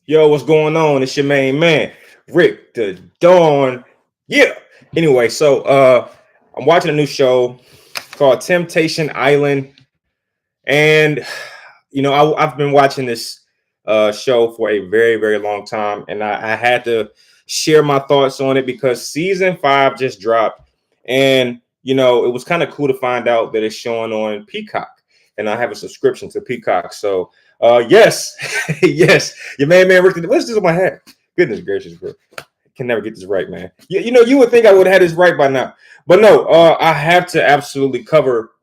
Yo, what's going on? It's your main man, Rick the Dawn. Yeah. Anyway, I'm watching a new show called Temptation Island, and I've been watching this show for a very, very long time, and I had to share my thoughts on it because season 5 just dropped, and it was kind of cool to find out that it's showing on Peacock, and I have a subscription to Peacock. So, yes, yes, your man, Rick. What's this on my head? Goodness gracious, bro. Can never get this right, man. You would think I would have had this right by now, but no. I have to absolutely cover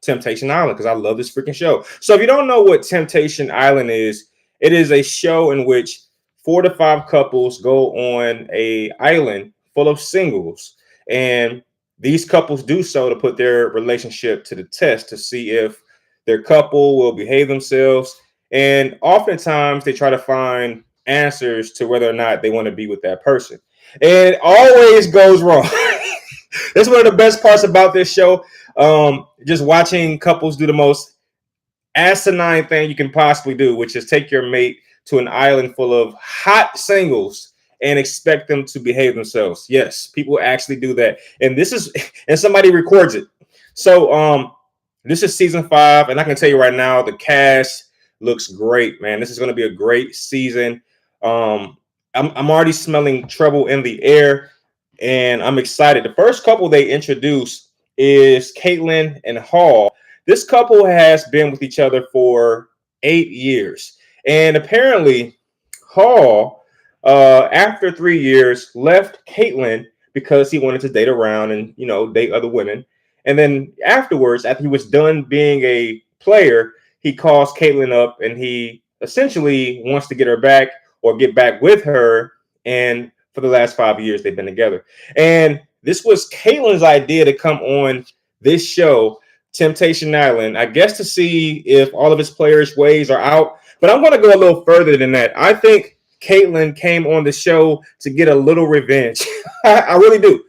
Temptation Island because I love this freaking show. So if you don't know what Temptation Island is, it is a show in which 4 to 5 couples go on a island full of singles, and these couples do so to put their relationship to the test to see if their couple will behave themselves. And oftentimes they try to find answers to whether or not they want to be with that person. And it always goes wrong. That's one of the best parts about this show. Just watching couples do the most asinine thing you can possibly do, which is take your mate to an island full of hot singles and expect them to behave themselves. Yes, people actually do that. And somebody records it. So this is season 5, and I can tell you right now, the cast looks great, man. This is going to be a great season. I'm already smelling trouble in the air, and I'm excited. The first couple they introduced is Kaitlin and Hall. This couple has been with each other for 8 years, and apparently Hall, after 3 years, left Kaitlin because he wanted to date around and date other women. And then afterwards, after he was done being a player, he calls Kaitlin up and he essentially wants to get her back or get back with her. And for the last 5 years, they've been together. And this was Kaitlin's idea to come on this show, Temptation Island, I guess to see if all of his players' ways are out. But I'm going to go a little further than that. I think Kaitlin came on the show to get a little revenge. I really do.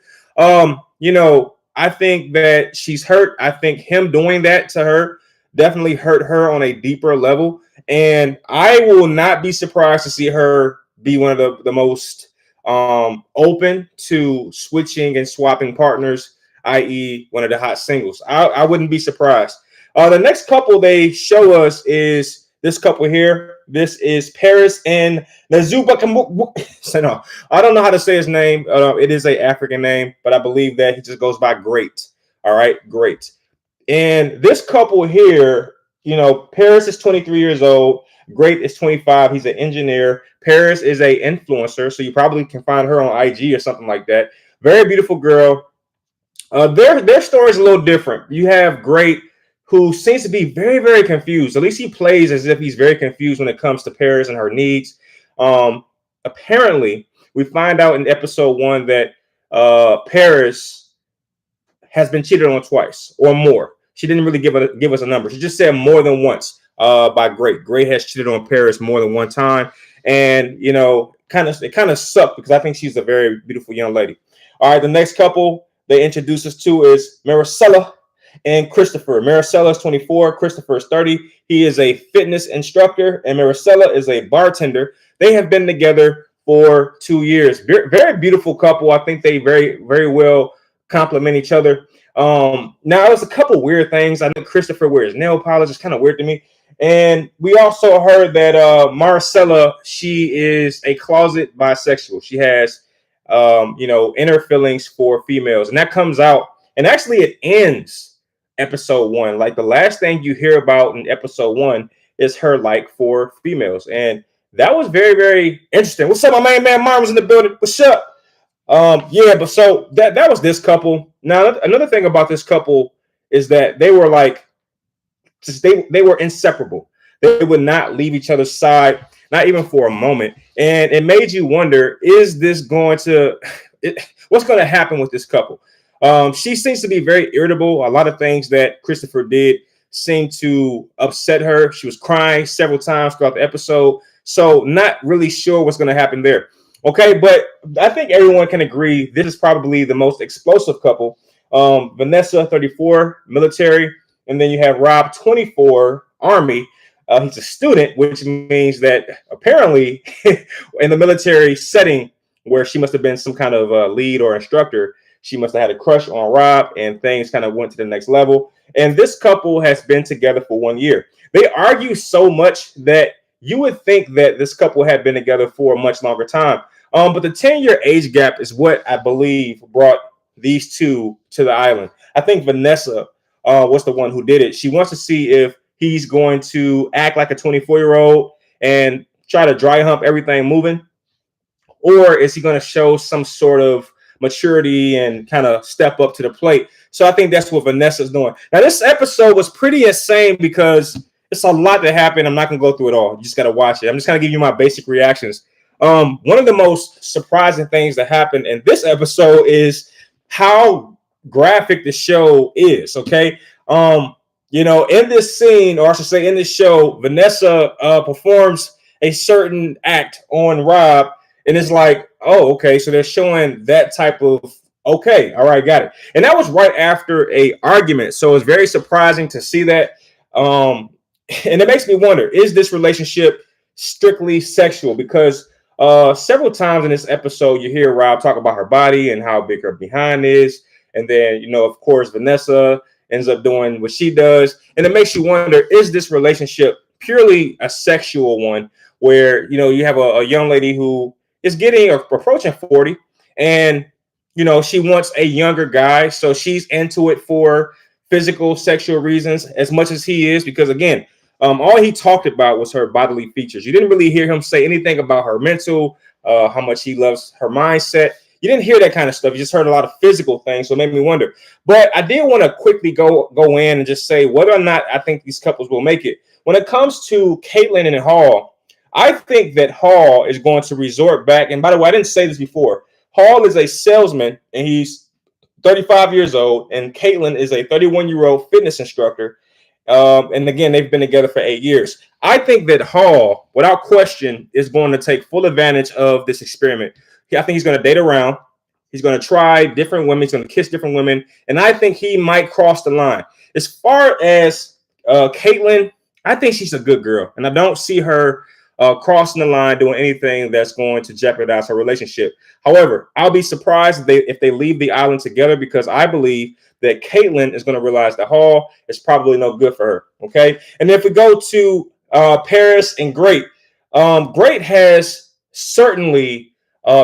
I think that she's hurt. I think him doing that to her definitely hurt her on a deeper level. And I will not be surprised to see her be one of the most open to switching and swapping partners, i.e. one of the hot singles. I wouldn't be surprised. The next couple they show us is this couple here. This is Paris and Nazuba. So no, I don't know how to say his name. It is an African name, but I believe that he just goes by Great. All right, Great. And this couple here, Paris is 23 years old. Great is 25. He's an engineer. Paris is a influencer, so you probably can find her on IG or something like that. Very beautiful girl. Their story is a little different. You have Great, who seems to be very, very confused. At least he plays as if he's very confused when it comes to Paris and her needs. Apparently, we find out in episode 1 that Paris has been cheated on twice or more. She didn't really give us a number. She just said more than once by Great. Great has cheated on Paris more than one time. And, it kind of sucked because I think she's a very beautiful young lady. All right, the next couple they introduce us to is Marisela and Christopher. Marisela is 24. Christopher is 30. He is a fitness instructor, and Marisela is a bartender. They have been together for 2 years. Very, very beautiful couple. I think they very, very well complement each other. Now, there's a couple weird things. I know Christopher wears nail polish. It's kind of weird to me. And we also heard that Marisela, she is a closet bisexual. She has, inner feelings for females. And that comes out. And actually, it ends episode 1. Like the last thing you hear about in episode 1 is her like for females. And that was very, very interesting. What's up, my main man? Mom was in the building. What's up? But so that was this couple. Now, another thing about this couple is that they were like, they were inseparable. They would not leave each other's side, not even for a moment. And it made you wonder, is this going to, what's going to happen with this couple? She seems to be very irritable. A lot of things that Christopher did seemed to upset her. She was crying several times throughout the episode. So not really sure what's going to happen there. Okay, but I think everyone can agree this is probably the most explosive couple. Vanessa, 34, military, and then you have Rob, 24, Army. He's a student, which means that apparently in the military setting where she must have been some kind of lead or instructor, she must have had a crush on Rob and things kind of went to the next level. And this couple has been together for 1 year. They argue so much that you would think that this couple had been together for a much longer time. But the 10-year age gap is what I believe brought these two to the island. I think Vanessa was the one who did it. She wants to see if he's going to act like a 24-year-old and try to dry hump everything moving, or is he going to show some sort of maturity and kind of step up to the plate? So I think that's what Vanessa's doing. Now, this episode was pretty insane because it's a lot that happened. I'm not going to go through it all. You just got to watch it. I'm just going to give you my basic reactions. One of the most surprising things that happened in this episode is how graphic the show is. Okay. In this scene, or I should say in this show, Vanessa performs a certain act on Rob. And it's like, oh, okay. So they're showing that type of, okay, all right, got it. And that was right after a argument. So it's very surprising to see that. And it makes me wonder, is this relationship strictly sexual? Because several times in this episode, you hear Rob talk about her body and how big her behind is. And then, of course, Vanessa ends up doing what she does. And it makes you wonder, is this relationship purely a sexual one where, you have a young lady who is getting or approaching 40 and, she wants a younger guy. So she's into it for physical, sexual reasons as much as he is, because again, all he talked about was her bodily features. You didn't really hear him say anything about her mental, how much he loves her mindset. You didn't hear that kind of stuff. You just heard a lot of physical things. So it made me wonder. But I did want to quickly go in and just say whether or not I think these couples will make it. When it comes to Kaitlin and Hall, I think that Hall is going to resort back. And by the way, I didn't say this before. Hall is a salesman and he's 35 years old. And Kaitlin is a 31-year-old fitness instructor. And again, they've been together for 8 years. I think that Hall, without question, is going to take full advantage of this experiment. I think he's going to date around. He's going to try different women. He's going to kiss different women. And I think he might cross the line. As far as Kaitlin, I think she's a good girl. And I don't see her crossing the line doing anything that's going to jeopardize her relationship. However, I'll be surprised if they leave the island together, because I believe that Kaitlin is going to realize that Hall is probably no good for her. Okay. And if we go to Paris and Great, Great has certainly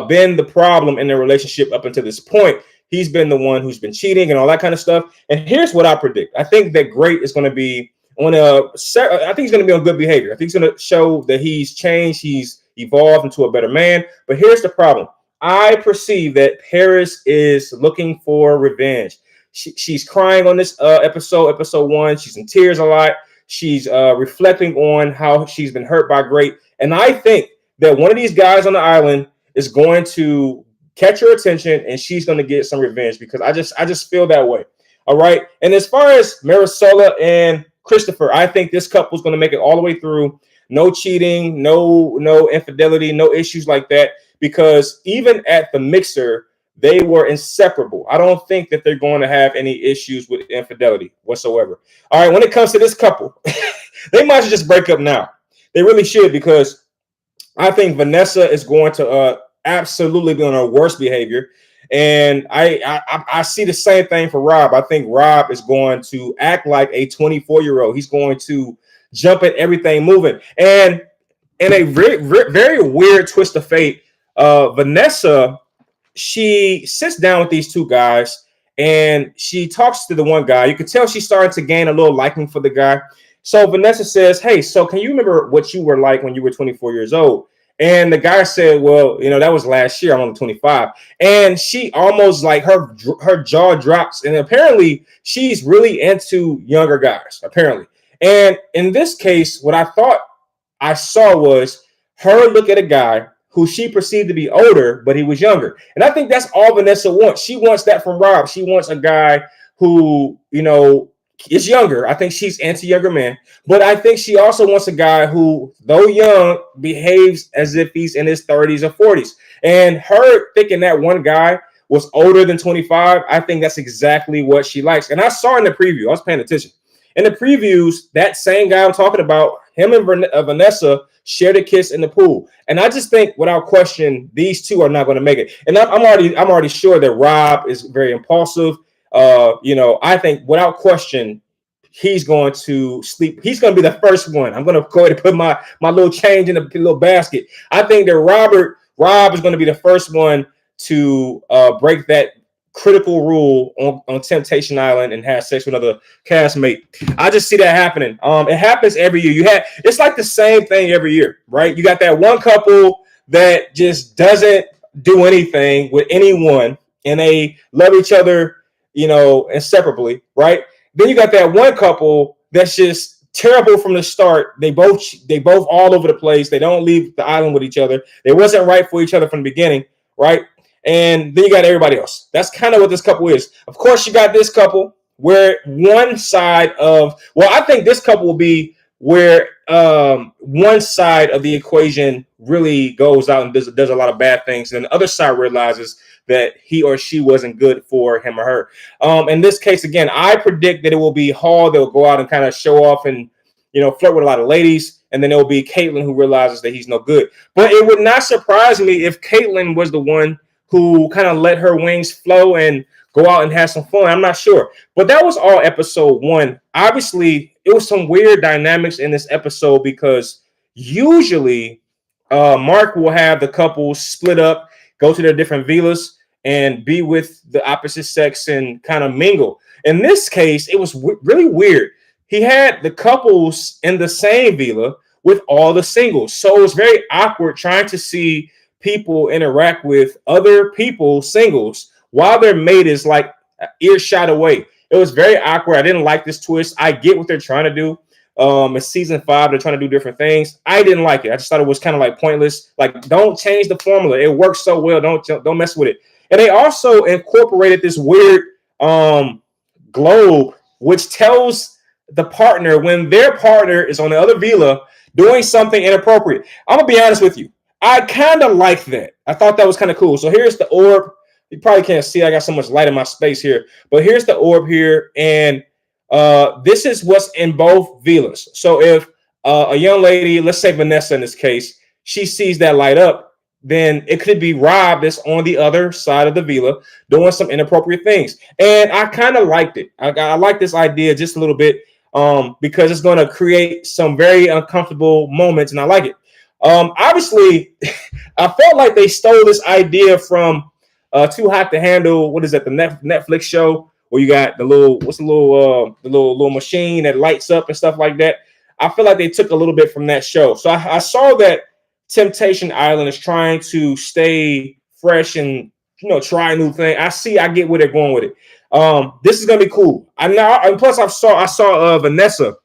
been the problem in their relationship up until this point. He's been the one who's been cheating and all that kind of stuff. And here's what I predict. I think that Great is going to be I think he's going to be on good behavior. I think he's going to show that he's changed. He's evolved into a better man. But here's the problem. I perceive that Paris is looking for revenge. She's crying on this episode 1. She's in tears a lot. She's reflecting on how she's been hurt by Great. And I think that one of these guys on the island is going to catch her attention and she's going to get some revenge, because I just feel that way. All right. And as far as Marisela and Christopher, I think this couple is going to make it all the way through. No cheating, no infidelity, no issues like that, because even at the mixer, they were inseparable. I don't think that they're going to have any issues with infidelity whatsoever. All right. When it comes to this couple, they might just break up now. They really should, because I think Vanessa is going to absolutely be on her worst behavior. And I see the same thing for Rob. I think Rob is going to act like a 24-year-old. He's going to jump at everything moving. And in a very, very weird twist of fate, Vanessa, she sits down with these two guys and she talks to the one guy. You can tell she's starting to gain a little liking for the guy. So Vanessa says, hey, so can you remember what you were like when you were 24 years old? And the guy said, well, that was last year. I'm only 25. And she almost like her jaw drops. And apparently she's really into younger guys, apparently. And in this case, what I thought I saw was her look at a guy who she perceived to be older, but he was younger. And I think that's all Vanessa wants. She wants that from Rob. She wants a guy who, is younger. I think she's anti-younger men, but I think she also wants a guy who, though young, behaves as if he's in his 30s or 40s. And her thinking that one guy was older than 25, I think that's exactly what she likes. And I saw in the preview, I was paying attention. In the previews, that same guy I'm talking about, him and Vanessa shared a kiss in the pool. And I just think, without question, these two are not going to make it. And I'm already sure that Rob is very impulsive. I think without question, he's going to sleep. He's going to be the first one. I'm going to go ahead and put my little change in the little basket. I think that Rob is going to be the first one to break that critical rule on Temptation Island and have sex with another castmate. I just see that happening. It happens every year. It's like the same thing every year, right? You got that one couple that just doesn't do anything with anyone, and they love each other, inseparably, right? Then you got that one couple that's just terrible from the start. They both all over the place. They don't leave the island with each other. They wasn't right for each other from the beginning, right? And then you got everybody else. That's kind of what this couple is. Of course, you got this couple where one side of, I think this couple will be where one side of the equation really goes out and does a lot of bad things. And the other side realizes that he or she wasn't good for him or her. In this case, again, I predict that it will be Hall that will go out and kind of show off and, flirt with a lot of ladies. And then it will be Kaitlin who realizes that he's no good. But it would not surprise me if Kaitlin was the one who kind of let her wings flow and go out and have some fun. I'm not sure. But that was all episode 1. Obviously, it was some weird dynamics in this episode because usually Mark will have the couple split up, go to their different villas, and be with the opposite sex and kind of mingle. In this case, it was really weird. He had the couples in the same villa with all the singles. So it was very awkward trying to see people interact with other people, singles, while their mate is like earshot away. It was very awkward. I didn't like this twist. I get what they're trying to do. In season 5, they're trying to do different things. I didn't like it. I just thought it was kind of like pointless. Like, don't change the formula. It works so well. Don't mess with it. And they also incorporated this weird globe, which tells the partner when their partner is on the other villa doing something inappropriate. I'm gonna be honest with you. I kind of like that. I thought that was kind of cool. So here's the orb. You probably can't see. I got so much light in my space here. But here's the orb here. And this is what's in both villas. So if a young lady, let's say Vanessa in this case, she sees that light up, then it could be Rob that's on the other side of the villa doing some inappropriate things. And I kind of liked it. I like this idea just a little bit because it's going to create some very uncomfortable moments. And I like it. Obviously, I felt like they stole this idea from Too Hot to Handle. What is that? The Netflix show where you got the little machine that lights up and stuff like that. I feel like they took a little bit from that show. So I saw that Temptation Island is trying to stay fresh and try a new thing. I get where they're going with it. This is gonna be cool. Plus I saw Vanessa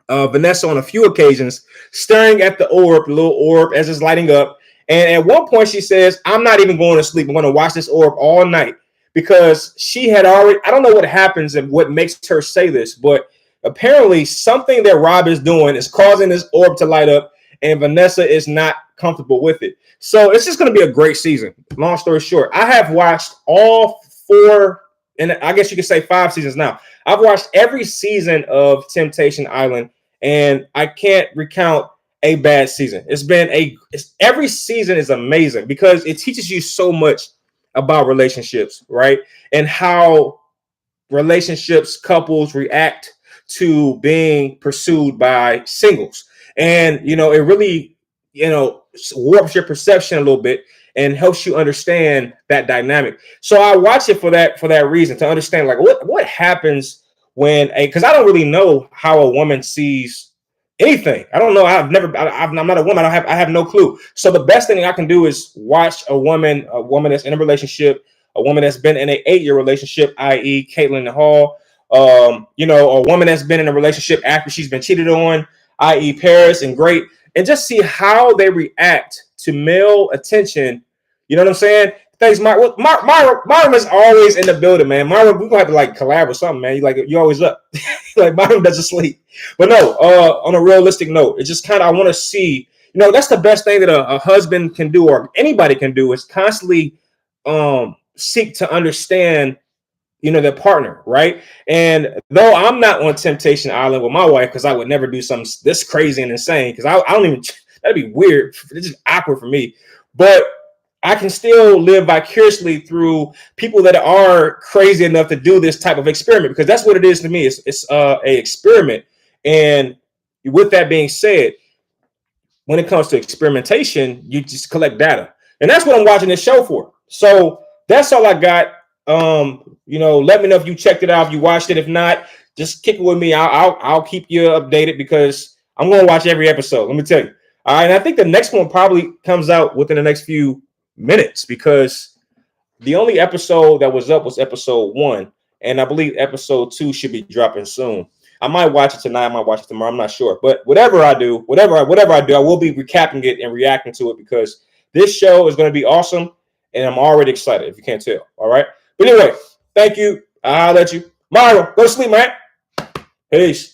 on a few occasions staring at the little orb as it's lighting up. And at one point she says, I'm not even going to sleep. I'm going to watch this orb all night, because she had already, I don't know what happens and what makes her say this, but apparently something that Rob is doing is causing this orb to light up, and Vanessa is not comfortable with it. So it's just going to be a great season. Long story short, I have watched all 4, and I guess you could say 5 seasons now. I've watched every season of Temptation Island, and I can't recount a bad season. Every season is amazing because it teaches you so much about relationships, right? And how couples react to being pursued by singles. And, it really, warps your perception a little bit and helps you understand that dynamic. So I watch it for that reason, to understand like what happens because I don't really know how a woman sees anything. I don't know. I'm not a woman. I have no clue. So the best thing I can do is watch a woman that's in a relationship, a woman that's been in an 8-year relationship, i.e. Kaitlin Hall, a woman that's been in a relationship after she's been cheated on, i.e. Paris and Great, and just see how they react to male attention. You know what I'm saying? Thanks, Myra. Myra is always in the building, man. Myra, we're gonna have to collab or something, man. You always up. Myra doesn't sleep. But no, on a realistic note, it's just I want to see, that's the best thing that a husband can do, or anybody can do, is constantly seek to understand their partner, right? And though I'm not on Temptation Island with my wife, because I would never do something this crazy and insane, because I don't even, that'd be weird. It's just awkward for me. But I can still live vicariously through people that are crazy enough to do this type of experiment, because that's what it is to me. It's a experiment. And with that being said, when it comes to experimentation, you just collect data. And that's what I'm watching this show for. So that's all I got. Let me know if you checked it out, if you watched it. If not, just kick it with me. I'll keep you updated, because I'm going to watch every episode. Let me tell you. All right. And I think the next one probably comes out within the next few minutes, because the only episode that was up was episode 1. And I believe episode 2 should be dropping soon. I might watch it tonight. I might watch it tomorrow. I'm not sure. But whatever I do, I will be recapping it and reacting to it, because this show is going to be awesome. And I'm already excited, if you can't tell. All right. But anyway, thank you. I'll let you. Myra, go to sleep, man. Peace.